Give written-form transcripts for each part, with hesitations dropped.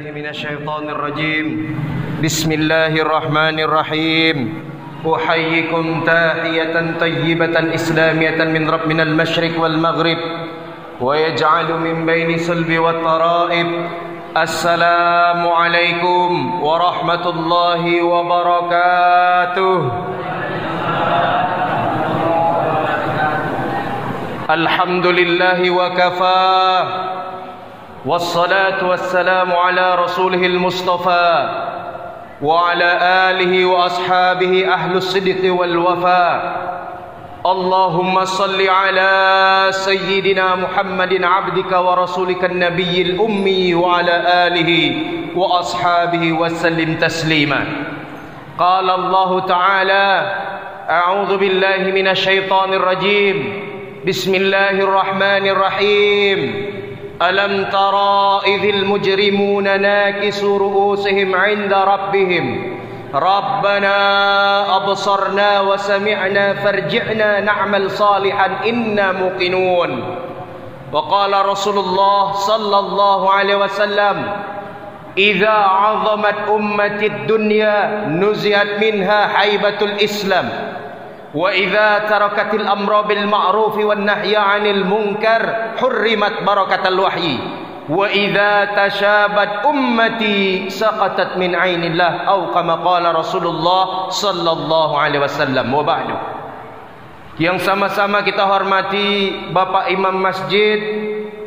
من الشيطان الرجيم بسم الله الرحمن الرحيم أحييكم تحية طيبة إسلامية من المشرق والمغرب ويجعل من بين صلب والترائب السلام عليكم ورحمة الله وبركاته. الحمد لله وكفى والصلاة والسلام على رسوله المصطفى وعلى آله وأصحابه أهل الصدق والوفاء. اللهم صل على سيدنا محمد عبدك ورسولك النبي الأمي وعلى آله وأصحابه وسلم تسليما. قال الله تعالى أعوذ بالله من الشيطان الرجيم بسم الله الرحمن الرحيم ألم ترى إذ المجرمون ناكسوا رؤوسهم عند ربهم ربنا أبصرنا وسمعنا فارجعنا نعمل صالحا إنا موقنون. وقال رسول الله صلى الله عليه وسلم إذا عظمت أمة الدنيا نزعت منها حيبة الإسلام وإذا تركت الأمر بالمعروف والنهي عن المنكر حرمت بركة الوحي وإذا تشابت أمتي سقطت من عين الله أو كما قال رسول الله صلى الله عليه وسلم. وبعد, yang sama-sama kita hormati Bapak Imam Masjid,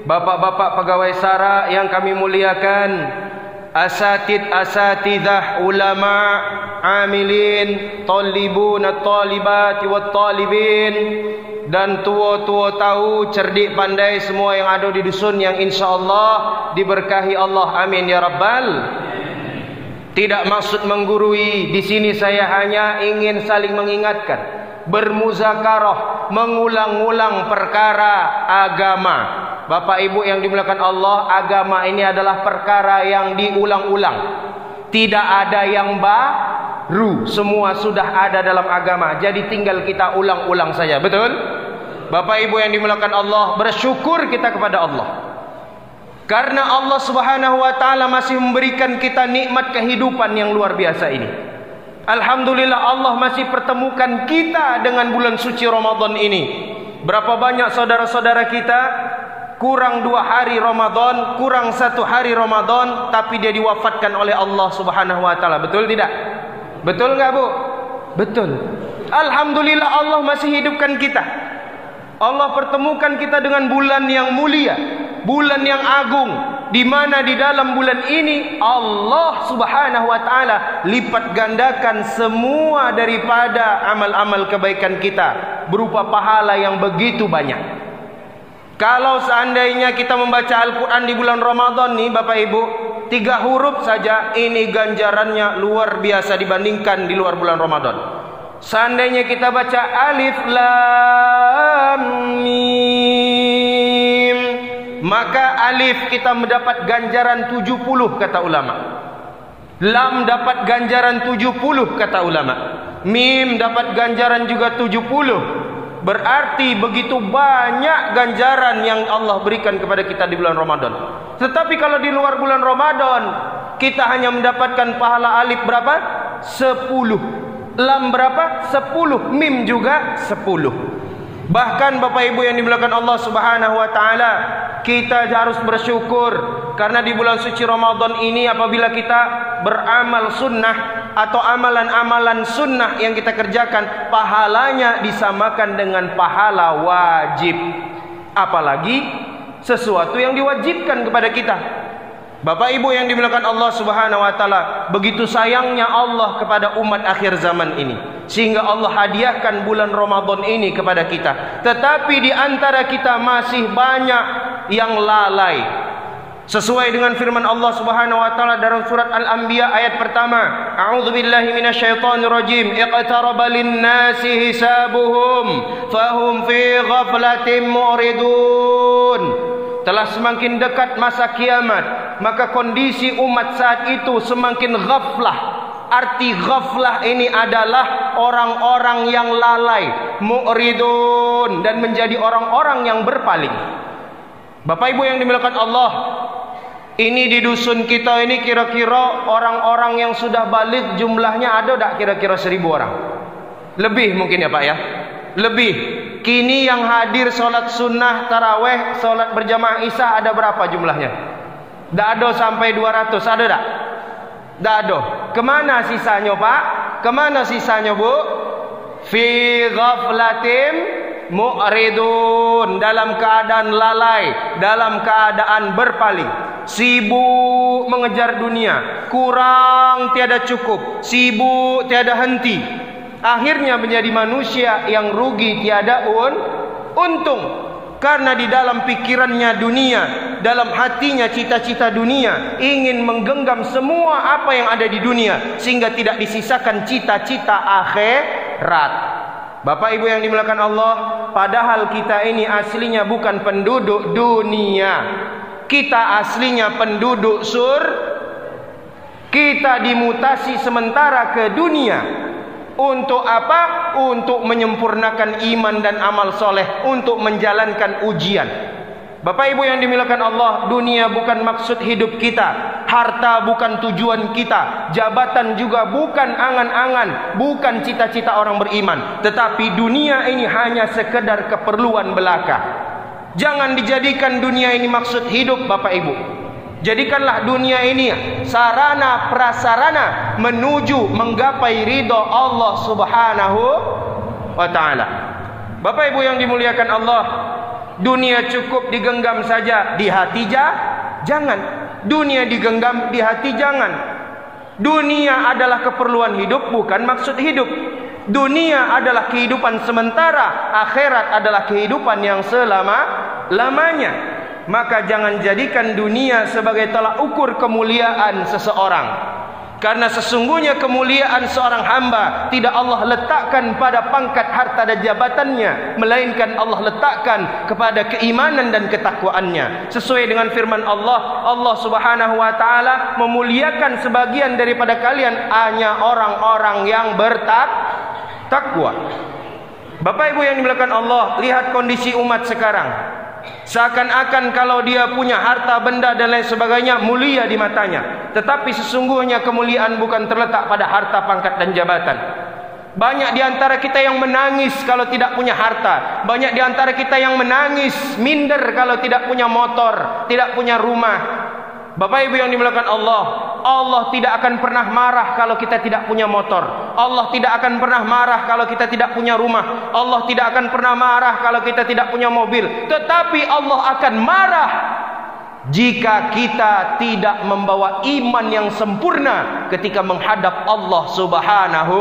Bapak-bapak pegawai SARA yang kami muliakan, asatidah, ulama, amilin, talibun, at-talibati wat-talibin, dan tua-tua tahu, cerdik pandai semua yang ada di dusun yang insyaallah diberkahi Allah. Amin ya rabbal. Tidak maksud menggurui, di sini saya hanya ingin saling mengingatkan, bermuzakarah, mengulang-ulang perkara agama. Bapak Ibu yang dimuliakan Allah, agama ini adalah perkara yang diulang-ulang. Tidak ada yang baru, semua sudah ada dalam agama. Jadi tinggal kita ulang-ulang saja. Betul? Bapak Ibu yang dimuliakan Allah, bersyukur kita kepada Allah. Karena Allah Subhanahu wa taala masih memberikan kita nikmat kehidupan yang luar biasa ini. Alhamdulillah Allah masih pertemukan kita dengan bulan suci Ramadan ini. Berapa banyak saudara-saudara kita kurang 2 hari Ramadan, kurang 1 hari Ramadan, tapi dia diwafatkan oleh Allah Subhanahu wa taala. Betul tidak? Betul enggak, Bu? Betul. Alhamdulillah Allah masih hidupkan kita. Allah pertemukan kita dengan bulan yang mulia, bulan yang agung, di mana di dalam bulan ini Allah Subhanahu wa taala lipat gandakan semua daripada amal-amal kebaikan kita berupa pahala yang begitu banyak. Kalau seandainya kita membaca Al-Quran di bulan Ramadan nih Bapak Ibu, 3 huruf saja ini ganjarannya luar biasa dibandingkan di luar bulan Ramadan. Seandainya kita baca Alif Lam Mim, maka Alif kita mendapat ganjaran 70 kata ulama. Lam dapat ganjaran 70 kata ulama. Mim dapat ganjaran juga 70. Berarti begitu banyak ganjaran yang Allah berikan kepada kita di bulan Ramadan. Tetapi kalau di luar bulan Ramadan, kita hanya mendapatkan pahala alif berapa? 10. Lam berapa? 10. Mim juga 10. Bahkan Bapak Ibu yang dimuliakan Allah Subhanahu wa taala, kita harus bersyukur karena di bulan suci Ramadan ini apabila kita beramal sunnah atau amalan-amalan sunnah yang kita kerjakan, pahalanya disamakan dengan pahala wajib. Apalagi sesuatu yang diwajibkan kepada kita. Bapak Ibu yang dimuliakan Allah Subhanahu wa taala, begitu sayangnya Allah kepada umat akhir zaman ini, sehingga Allah hadiahkan bulan Ramadan ini kepada kita. Tetapi di antara kita masih banyak yang lalai. Sesuai dengan firman Allah Subhanahu wa taala dalam surat Al-Anbiya ayat pertama, a'udzubillahi minasyaitonirrajim, iqtaraba lin-nasi hisabuhum fahum fi ghaflatin mu'ridun. Telah semakin dekat masa kiamat, maka kondisi umat saat itu semakin ghaflah. Arti ghaflah ini adalah orang-orang yang lalai, mu'ridun, dan menjadi orang-orang yang berpaling. Bapak Ibu yang dimuliakan Allah, Ini di dusun kita ini kira-kira orang-orang yang sudah balik jumlahnya ada tak kira-kira 1000 orang? Lebih mungkin ya Pak ya? Lebih. Kini yang hadir sholat sunnah taraweh, sholat berjamaah isya ada berapa jumlahnya? Tak ada sampai 200, ada tak? Tak ada. Kemana sisanya Pak? Kemana sisanya Bu? Fi ghaflatim mu'ridun, dalam keadaan lalai, dalam keadaan berpaling, sibuk mengejar dunia, kurang tiada cukup, sibuk tiada henti. Akhirnya menjadi manusia yang rugi tiada untung. Karena di dalam pikirannya dunia, dalam hatinya cita-cita dunia, ingin menggenggam semua apa yang ada di dunia, sehingga tidak disisakan cita-cita akhirat. Bapak Ibu yang dimuliakan Allah, padahal kita ini aslinya bukan penduduk dunia. Kita aslinya penduduk kita dimutasi sementara ke dunia. Untuk apa? Untuk menyempurnakan iman dan amal soleh, untuk menjalankan ujian. Bapak Ibu yang dimuliakan Allah, dunia bukan maksud hidup kita, harta bukan tujuan kita, jabatan juga bukan angan-angan, bukan cita-cita orang beriman. Tetapi dunia ini hanya sekedar keperluan belaka. Jangan dijadikan dunia ini maksud hidup Bapak Ibu. Jadikanlah dunia ini sarana prasarana menuju menggapai ridha Allah Subhanahu wa ta'ala. Bapak Ibu yang dimuliakan Allah, dunia cukup digenggam saja, di hati jangan. Dunia digenggam, di hati jangan. Dunia adalah keperluan hidup, bukan maksud hidup. Dunia adalah kehidupan sementara, akhirat adalah kehidupan yang selama-lamanya. Maka jangan jadikan dunia sebagai tolak ukur kemuliaan seseorang. Karena sesungguhnya kemuliaan seorang hamba tidak Allah letakkan pada pangkat harta dan jabatannya, melainkan Allah letakkan kepada keimanan dan ketakwaannya. Sesuai dengan firman Allah, Allah Subhanahu wa ta'ala memuliakan sebagian daripada kalian hanya orang-orang yang bertakwa. Bapak Ibu yang dimuliakan Allah, lihat kondisi umat sekarang. Seakan-akan kalau dia punya harta benda dan lain sebagainya mulia di matanya. Tetapi sesungguhnya kemuliaan bukan terletak pada harta, pangkat dan jabatan. Banyak di antara kita yang menangis kalau tidak punya harta. Banyak di antara kita yang menangis, minder kalau tidak punya motor, tidak punya rumah. Bapak Ibu yang dimuliakan Allah, Allah tidak akan pernah marah kalau kita tidak punya motor. Allah tidak akan pernah marah kalau kita tidak punya rumah. Allah tidak akan pernah marah kalau kita tidak punya mobil. Tetapi Allah akan marah jika kita tidak membawa iman yang sempurna ketika menghadap Allah Subhanahu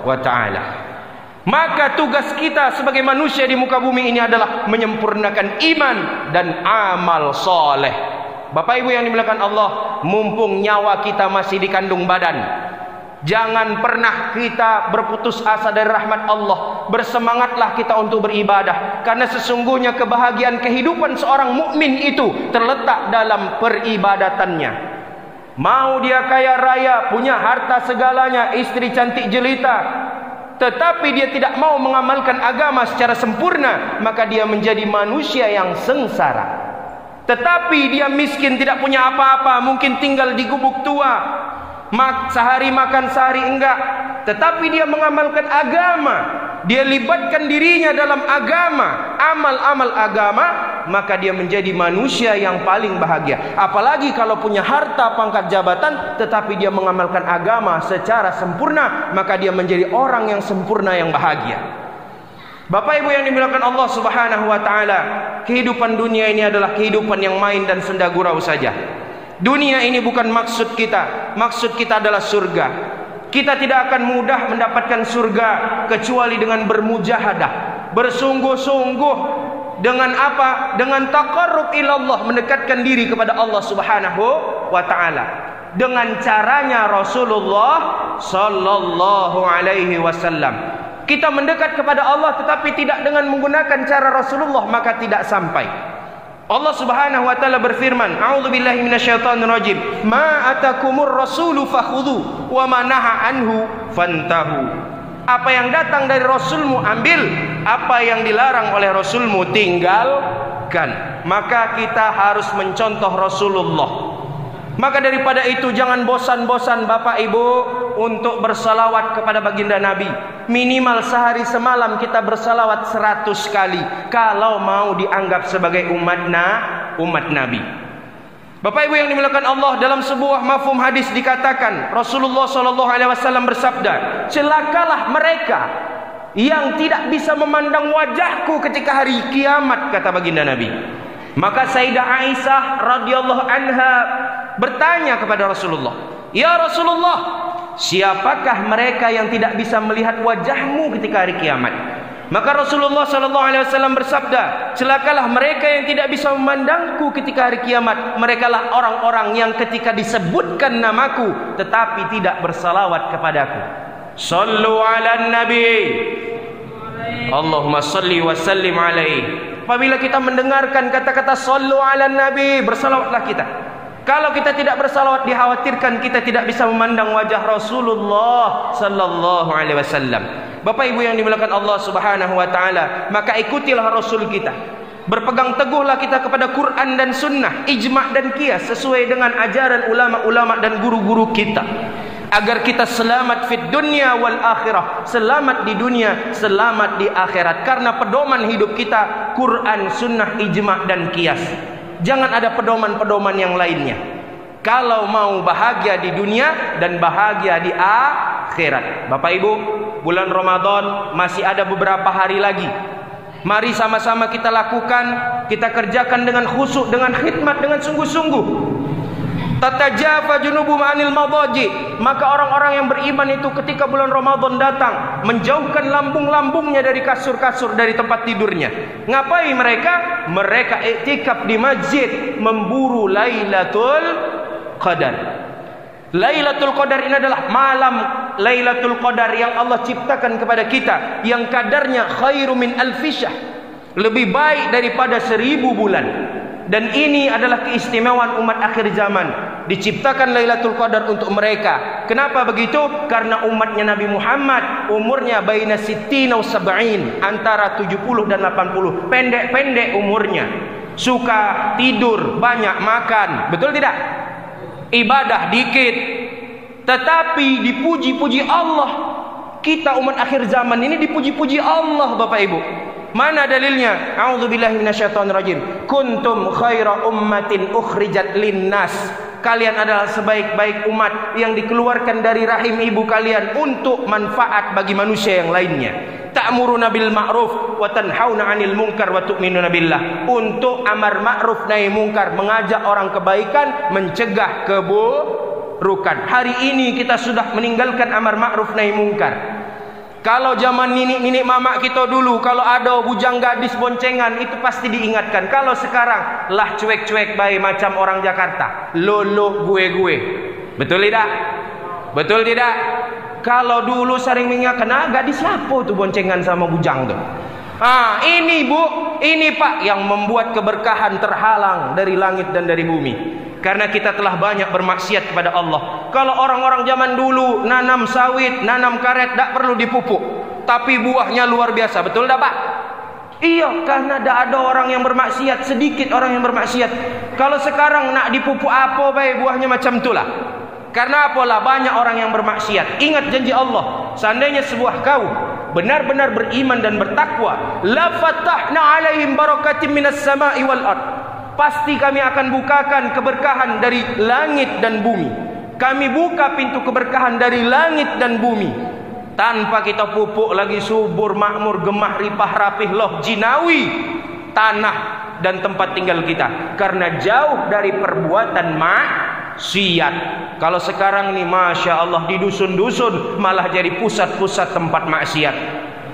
wa ta'ala. Maka tugas kita sebagai manusia di muka bumi ini adalah menyempurnakan iman dan amal soleh. Bapak Ibu yang dimuliakan Allah, mumpung nyawa kita masih di kandung badan, jangan pernah kita berputus asa dari rahmat Allah. Bersemangatlah kita untuk beribadah, karena sesungguhnya kebahagiaan kehidupan seorang mukmin itu terletak dalam peribadatannya. Mau dia kaya raya, punya harta segalanya, istri cantik jelita, tetapi dia tidak mau mengamalkan agama secara sempurna, maka dia menjadi manusia yang sengsara. Tetapi dia miskin, tidak punya apa-apa, mungkin tinggal di gubuk tua, sehari makan sehari enggak, tetapi dia mengamalkan agama, dia libatkan dirinya dalam agama, amal-amal agama, maka dia menjadi manusia yang paling bahagia. Apalagi kalau punya harta, pangkat, jabatan, tetapi dia mengamalkan agama secara sempurna, maka dia menjadi orang yang sempurna, yang bahagia. Bapak Ibu yang dimuliakan Allah Subhanahu wa ta'ala, kehidupan dunia ini adalah kehidupan yang main dan senda gurau saja. Dunia ini bukan maksud kita. Maksud kita adalah surga. Kita tidak akan mudah mendapatkan surga kecuali dengan bermujahadah, bersungguh-sungguh. Dengan apa? Dengan taqarrub ilallah, mendekatkan diri kepada Allah Subhanahu wa ta'ala. Dengan caranya Rasulullah sallallahu alaihi wasallam. Kita mendekat kepada Allah tetapi tidak dengan menggunakan cara Rasulullah, maka tidak sampai. Allah Subhanahu wa taala berfirman, a'udzubillahi minasyaitonir rajim, ma atakumur rasulu fakhudhu wa ma naha anhu fantahu. Apa yang datang dari Rasulmu ambil, apa yang dilarang oleh Rasulmu arogan. Maka kita harus mencontoh Rasulullah. Maka daripada itu jangan bosan-bosan Bapak Ibu untuk bersalawat kepada baginda Nabi. Minimal sehari semalam kita bersalawat 100 kali kalau mau dianggap sebagai umat Nabi. Bapak Ibu yang dimuliakan Allah, dalam sebuah mafhum hadis dikatakan Rasulullah SAW bersabda, celakalah mereka yang tidak bisa memandang wajahku ketika hari kiamat, kata baginda Nabi. Maka Sayyidah Aisyah radhiyallahu anha bertanya kepada Rasulullah, "Ya Rasulullah, siapakah mereka yang tidak bisa melihat wajahmu ketika hari kiamat?" Maka Rasulullah SAW bersabda, celakalah mereka yang tidak bisa memandangku ketika hari kiamat. Merekalah orang-orang yang ketika disebutkan namaku tetapi tidak bersalawat kepadaku. Sallu ala nabi, Allahumma salli wa sallim alaihi. Apabila kita mendengarkan kata-kata sallu ala nabi, bersalawatlah kita. Kalau kita tidak bersalawat, dikhawatirkan kita tidak bisa memandang wajah Rasulullah sallallahu alaihi wasallam. Bapak Ibu yang dimuliakan Allah Subhanahu wa taala, maka ikutilah Rasul kita. Berpegang teguhlah kita kepada Quran dan Sunnah, ijma' dan qiyas sesuai dengan ajaran ulama-ulama dan guru-guru kita, agar kita selamat fid dunya wal akhirah, selamat di dunia, selamat di akhirat. Karena pedoman hidup kita Quran, Sunnah, ijma' dan qiyas. Jangan ada pedoman-pedoman yang lainnya. Kalau mau bahagia di dunia dan bahagia di akhirat. Bapak Ibu, bulan Ramadan masih ada beberapa hari lagi. Mari sama-sama kita lakukan, kita kerjakan dengan khusyuk, dengan khidmat, dengan sungguh-sungguh. Tatajafa junubuhum 'anil madaji. Maka orang-orang yang beriman itu ketika bulan Ramadan datang, menjauhkan lambung-lambungnya dari kasur-kasur, dari tempat tidurnya. Ngapain mereka? Mereka iktikaf di masjid, memburu Lailatul Qadar. Lailatul Qadar ini adalah malam Lailatul Qadar yang Allah ciptakan kepada kita, yang kadarnya khairu min alfisyahr, lebih baik daripada 1000 bulan. Dan ini adalah keistimewaan umat akhir zaman. Diciptakan Lailatul Qadar untuk mereka. Kenapa begitu? Karena umatnya Nabi Muhammad umurnya baina sittina wa sab'in, antara 70 dan 80. Pendek-pendek umurnya. Suka tidur, banyak makan. Betul tidak? Ibadah dikit. Tetapi dipuji-puji Allah. Kita umat akhir zaman ini dipuji-puji Allah, Bapak Ibu. Mana dalilnya? A'udzubillahi minasyaitonirrajim. Kuntum khaira ummatin ukhrijat linnas. Kalian adalah sebaik-baik umat yang dikeluarkan dari rahim ibu kalian untuk manfaat bagi manusia yang lainnya. Ta'muruna bil ma'ruf wa tanhauna 'anil munkar wa tu'minuna billah. Untuk amar ma'ruf nahi munkar, mengajak orang kebaikan, mencegah keburukan. Hari ini kita sudah meninggalkan amar ma'ruf nahi munkar. Kalau zaman nenek mama kita dulu, kalau ada bujang gadis boncengan, itu pasti diingatkan. Kalau sekarang, lah cuek-cuek baik macam orang Jakarta. Lolo gue. Betul tidak? Betul tidak? Kalau dulu sering mengingatkan, gadis lapo tuh boncengan sama bujang tuh. Ini Bu, ini Pak, yang membuat keberkahan terhalang dari langit dan dari bumi. Karena kita telah banyak bermaksiat kepada Allah. Kalau orang-orang zaman dulu nanam sawit, nanam karet, tak perlu dipupuk, tapi buahnya luar biasa. Betul tak Pak? Iya, karena tak ada orang yang bermaksiat, sedikit orang yang bermaksiat. Kalau sekarang nak dipupuk apa baik, buahnya macam itulah. Karena apalah, banyak orang yang bermaksiat. Ingat janji Allah, seandainya sebuah kaum benar-benar beriman dan bertakwa, la fatahna alaihim barakatim minas sama'i wal ard. Pasti kami akan bukakan keberkahan dari langit dan bumi. Kami buka pintu keberkahan dari langit dan bumi. Tanpa kita pupuk lagi, subur, makmur, gemah, ripah, rapih, loh, jinawi tanah dan tempat tinggal kita. Karena jauh dari perbuatan maksiat. Kalau sekarang ini Masya Allah, di dusun-dusun malah jadi pusat-pusat tempat maksiat.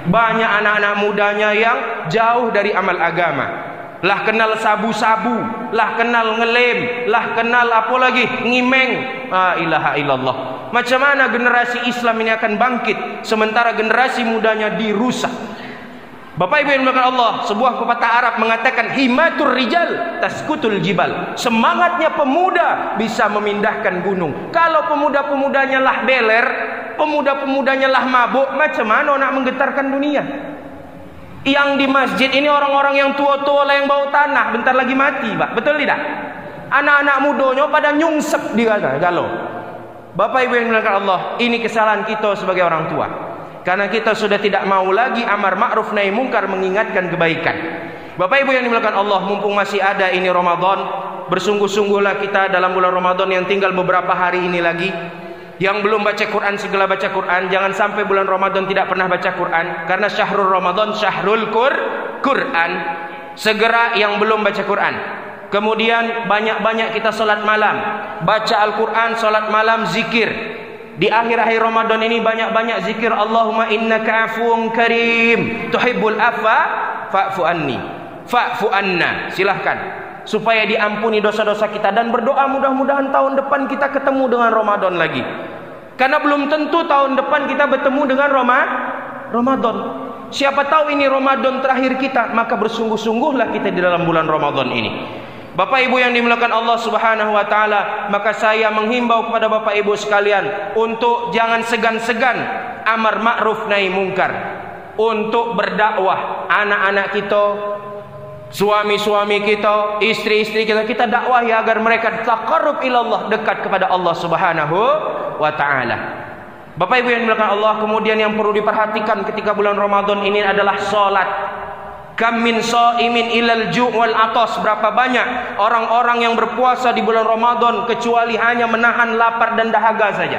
Banyak anak-anak mudanya yang jauh dari amal agama. Lah kenal sabu-sabu, lah kenal ngelem, lah kenal apa lagi, ngimeng. La ilaha illallah. Macam mana generasi Islam ini akan bangkit sementara generasi mudanya dirusak? Bapak Ibu yang dimuliakan Allah, sebuah pepatah Arab mengatakan himatur rijal taskutul jibal. Semangatnya pemuda bisa memindahkan gunung. Kalau pemuda-pemudanya lah beler, pemuda-pemudanya lah mabuk, macam mana nak menggetarkan dunia? Yang di masjid ini orang-orang yang tua-tua lah, yang bau tanah, bentar lagi mati, Pak. Betul tidak? Anak-anak mudanya pada nyungsep di galau. Bapak Ibu yang dimuliakan Allah, ini kesalahan kita sebagai orang tua. Karena kita sudah tidak mau lagi amar ma'ruf nahi mungkar, mengingatkan kebaikan. Bapak Ibu yang dimuliakan Allah, mumpung masih ada ini Ramadan, bersungguh-sungguhlah kita dalam bulan Ramadan yang tinggal beberapa hari ini lagi. Yang belum baca Quran segala baca Quran. Jangan sampai bulan Ramadan tidak pernah baca Quran, karena syahrul Ramadan syahrul Quran. Segera yang belum baca Quran. Kemudian banyak-banyak kita salat malam, baca Al-Quran, salat malam, zikir. Di akhir-akhir Ramadan ini banyak-banyak zikir. Allahumma innaka afuwun karim tuhibbul afwa fa'fu anni, fa'fu anna. Silahkan supaya diampuni dosa-dosa kita, dan berdoa mudah-mudahan tahun depan kita ketemu dengan Ramadan lagi. Karena belum tentu tahun depan kita bertemu dengan Ramadan. Siapa tahu ini Ramadan terakhir kita, maka bersungguh-sungguhlah kita di dalam bulan Ramadan ini. Bapak Ibu yang dimuliakan Allah Subhanahu wa taala, maka saya menghimbau kepada Bapak Ibu sekalian untuk jangan segan-segan amar ma'ruf nahi mungkar, untuk berdakwah anak-anak kita, suami-suami kita, istri-istri kita, kita dakwah ya agar mereka taqarrub ilallah, dekat kepada Allah Subhanahu wa taala. Bapak Ibu yang dimuliakan Allah, kemudian yang perlu diperhatikan ketika bulan Ramadan ini adalah salat. Kam min shaimin ilal ju' wal atas. Berapa banyak orang-orang yang berpuasa di bulan Ramadan kecuali hanya menahan lapar dan dahaga saja.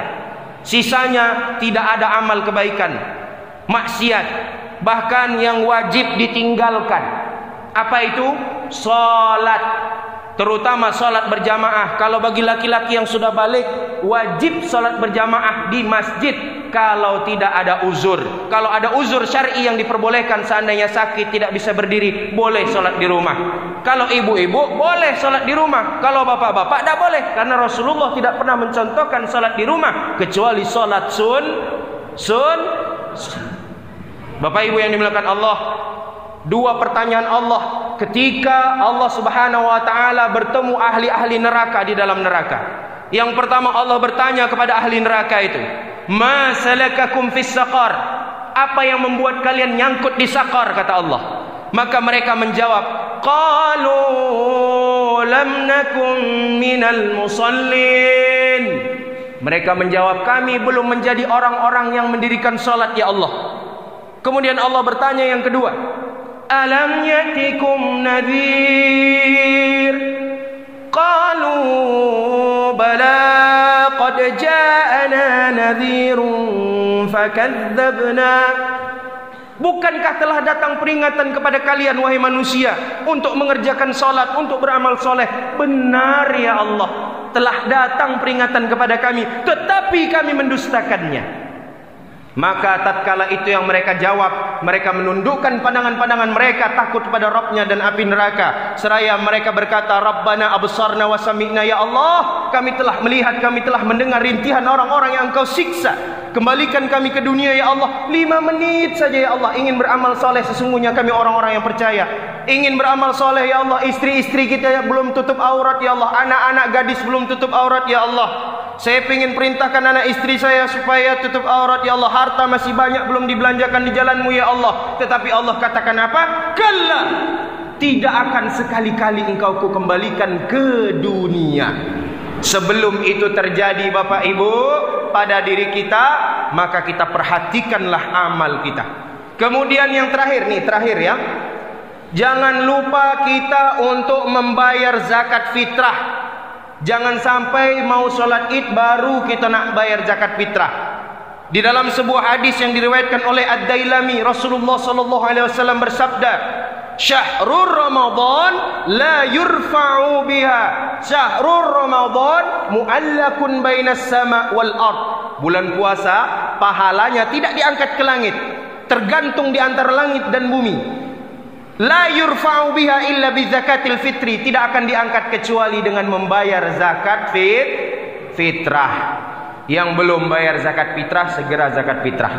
Sisanya tidak ada amal kebaikan, maksiat, bahkan yang wajib ditinggalkan. Apa itu? Salat, terutama salat berjamaah. Kalau bagi laki-laki yang sudah balik, wajib salat berjamaah di masjid. Kalau tidak ada uzur, kalau ada uzur syar'i yang diperbolehkan, seandainya sakit tidak bisa berdiri, boleh salat di rumah. Kalau ibu-ibu boleh salat di rumah. Kalau bapak-bapak tidak boleh, karena Rasulullah tidak pernah mencontohkan salat di rumah kecuali salat sun. Bapak Ibu yang dimuliakan Allah, dua pertanyaan Allah ketika Allah Subhanahu wa taala bertemu ahli-ahli neraka di dalam neraka. Yang pertama Allah bertanya kepada ahli neraka itu, "Ma salakakum fis saqar?" Apa yang membuat kalian nyangkut di sakar, kata Allah. Maka mereka menjawab, qalu lam nakum minal musallin. Mereka menjawab, kami belum menjadi orang-orang yang mendirikan salat ya Allah. Kemudian Allah bertanya yang kedua, alam yatikum nadhir? Qalu bala qad ja'ana nadhirun fakadzabna. Bukankah telah datang peringatan kepada kalian wahai manusia untuk mengerjakan salat, untuk beramal soleh? Benar ya Allah, telah datang peringatan kepada kami, tetapi kami mendustakannya. Maka tatkala itu yang mereka jawab, mereka menundukkan pandangan-pandangan mereka takut kepada Rabbnya dan api neraka. Seraya mereka berkata, Rabbana absarna wa sami'na, ya Allah, kami telah melihat, kami telah mendengar rintihan orang-orang yang Engkau siksa. Kembalikan kami ke dunia ya Allah, 5 menit saja ya Allah. Ingin beramal soleh, sesungguhnya kami orang-orang yang percaya. Ingin beramal soleh ya Allah. Istri-istri kita belum tutup aurat ya Allah. Anak-anak gadis belum tutup aurat ya Allah. Saya ingin perintahkan anak istri saya supaya tutup aurat ya Allah. Harta masih banyak belum dibelanjakan di jalanmu ya Allah. Tetapi Allah katakan apa? Kalla, tidak akan sekali-kali engkau ku kembalikan ke dunia. Sebelum itu terjadi Bapak Ibu pada diri kita, maka kita perhatikanlah amal kita. Kemudian yang terakhir nih, terakhir ya, jangan lupa kita untuk membayar zakat fitrah. Jangan sampai mau sholat id baru kita nak bayar zakat fitrah. Di dalam sebuah hadis yang diriwayatkan oleh Ad-Dailami, Rasulullah SAW bersabda, Syahrul Ramadan la yurfa'u biha. Syahrul Ramadan mu'allakun bainas sama wal ard. Bulan puasa pahalanya tidak diangkat ke langit, tergantung di antara langit dan bumi. La yurfa'u biha illa bi zakatil fitri. Tidak akan diangkat kecuali dengan membayar zakat fitrah. Yang belum bayar zakat fitrah, segera zakat fitrah.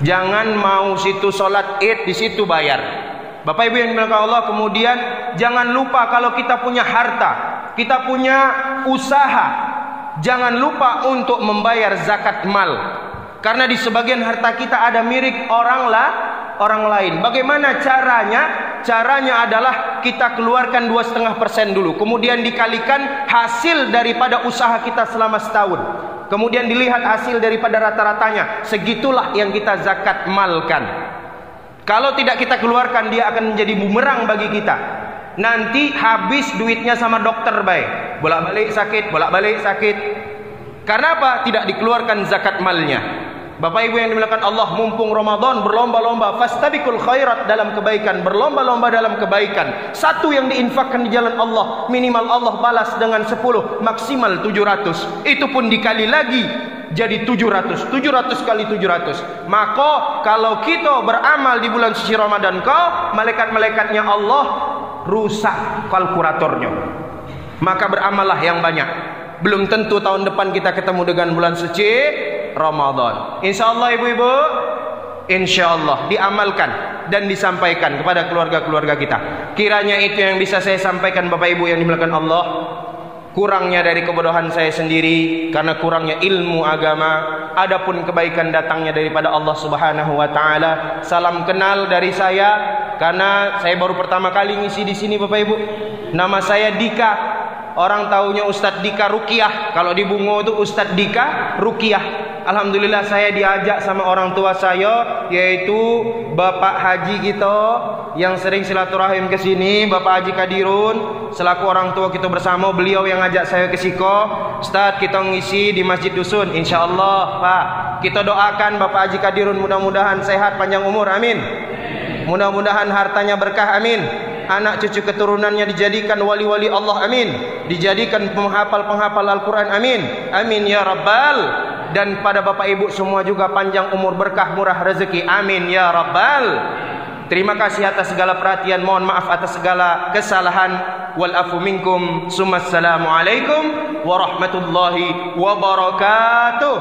Jangan mau situ sholat id di situ bayar. Bapak Ibu yang dimuliakan Allah, kemudian jangan lupa kalau kita punya harta, kita punya usaha, jangan lupa untuk membayar zakat mal. Karena di sebagian harta kita ada milik orang orang lain. Bagaimana caranya? Caranya adalah kita keluarkan 2,5% dulu, kemudian dikalikan hasil daripada usaha kita selama setahun, kemudian dilihat hasil daripada rata-ratanya. Segitulah yang kita zakat malkan. Kalau tidak kita keluarkan, dia akan menjadi bumerang bagi kita. Nanti habis duitnya sama dokter baik, bolak-balik sakit, bolak-balik sakit. Karena apa? Tidak dikeluarkan zakat malnya. Bapak Ibu yang dimuliakan Allah, mumpung Ramadan, berlomba-lomba fastabiqul khairat, dalam kebaikan, berlomba-lomba dalam kebaikan. Satu yang diinfakkan di jalan Allah, minimal Allah balas dengan 10, maksimal 700. Itu pun dikali lagi jadi 700 kali 700. Maka kalau kita beramal di bulan suci Ramadan, malaikat-malaikatnya Allah rusak kalkulatornya. Maka beramallah yang banyak. Belum tentu tahun depan kita ketemu dengan bulan suci Ramadan. InsyaAllah ibu-ibu, InsyaAllah diamalkan dan disampaikan kepada keluarga-keluarga kita. Kiranya itu yang bisa saya sampaikan Bapak Ibu yang dimuliakan Allah. Kurangnya dari kebodohan saya sendiri, karena kurangnya ilmu agama. Adapun kebaikan datangnya daripada Allah Subhanahu wa taala. Salam kenal dari saya, karena saya baru pertama kali ngisi di sini Bapak Ibu. Nama saya Dika. Orang taunya Ustadz Dika Ruqyah. Kalau di Bungo itu Ustadz Dika Ruqyah. Alhamdulillah saya diajak sama orang tua saya, yaitu Bapak Haji kita yang sering silaturahim ke sini, Bapak Haji Kadirun, selaku orang tua kita bersama. Beliau yang ajak saya ke siko. Ustaz, kita ngisi di Masjid Dusun, insyaallah Pak. Kita doakan Bapak Haji Kadirun mudah-mudahan sehat panjang umur, amin. Mudah-mudahan hartanya berkah, amin. Anak cucu keturunannya dijadikan wali-wali Allah, amin. Dijadikan penghafal-penghafal Al-Quran, amin. Amin ya Rabbal. Dan pada Bapak Ibu semua juga panjang umur, berkah, murah rezeki, amin ya Rabbal. Terima kasih atas segala perhatian. Mohon maaf atas segala kesalahan. Wal afu minkum. Assalamualaikum warahmatullahi wabarakatuh.